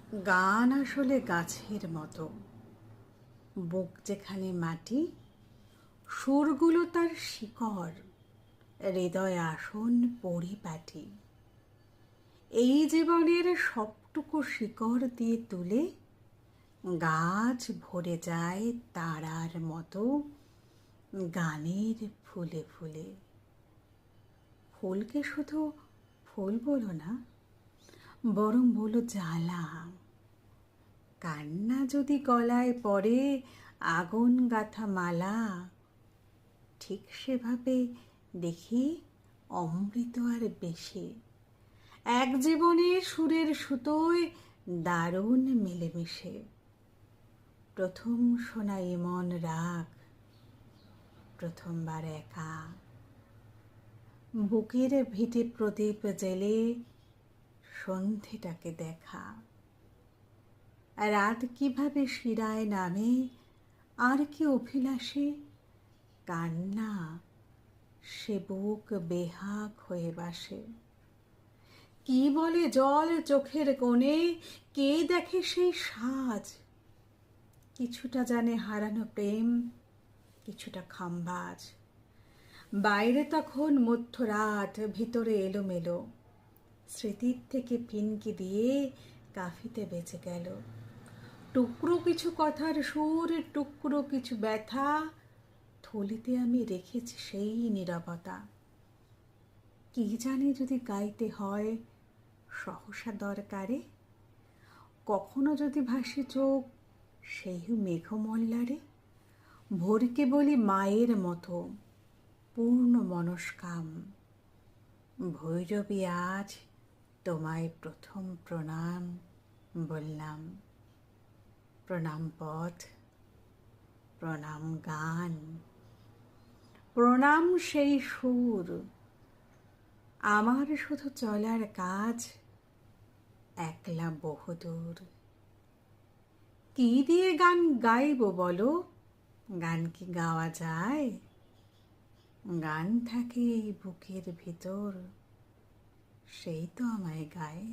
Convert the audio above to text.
গান আসলে গাছের মতো, বুক যেখানে মাটি, সুরগুলো তার শিকড়, হৃদয় আসন পরিপাটি। এই জীবনের সবটুকু শিকড় দিয়ে তুলে গাছ ভরে যায় তারার মতো গানের ফুলে ফুলে। ফুলকে শুধু ফুল বলো না, বরং বলো জ্বালা। কান্না যদি গলায় পড়ে আগুন গাঁথা মালা, ঠিক সেভাবে দেখি অমৃত আর বেশি। এক জীবনে সুরের সুতোয় দারুণ মিলেমিশে। প্রথম শোনা এমন রাগ, প্রথমবার একা। বুকের ভিটে প্রদীপ জেলে সন্ধেটাকে দেখা। রাত কিভাবে শিরায় নামে, আর কি অভিলাষে কান্না সে বুক বেহাগ হয়ে বাসে। কি বলে জল চোখের কোণে, কে দেখে সেই সাজ। কিছুটা জানে হারানো প্রেম, কিছুটা খামবাজ। বাইরে তখন মধ্যরাত, ভিতরে এলোমেলো। স্মৃতির থেকে পিনকি দিয়ে কাফিতে বেঁচে গেল। টুকরো কিছু কথার সুর, টুকরো কিছু ব্যথা, থলিতে আমি রেখেছি সেই নীরবতা। কি জানি যদি গাইতে হয় সহসা দরকারে, কখনো যদি ভাসে চোখ সেই মেঘমল্লারে। ভোরকে বলি মায়ের মতো পূর্ণ মনস্কাম। ভৈরবী আজ তোমায় প্রথম প্রণাম বললাম। প্রণাম পথ, প্রণাম গান, প্রণাম সেই সুর। আমার শুধু চলার কাজ একলা বহুদূর। কি দিয়ে গান গাইব বলো, গান কি গাওয়া যায়? গান থাকে এই বুকের ভিতর, সেই তো আমায় গায়।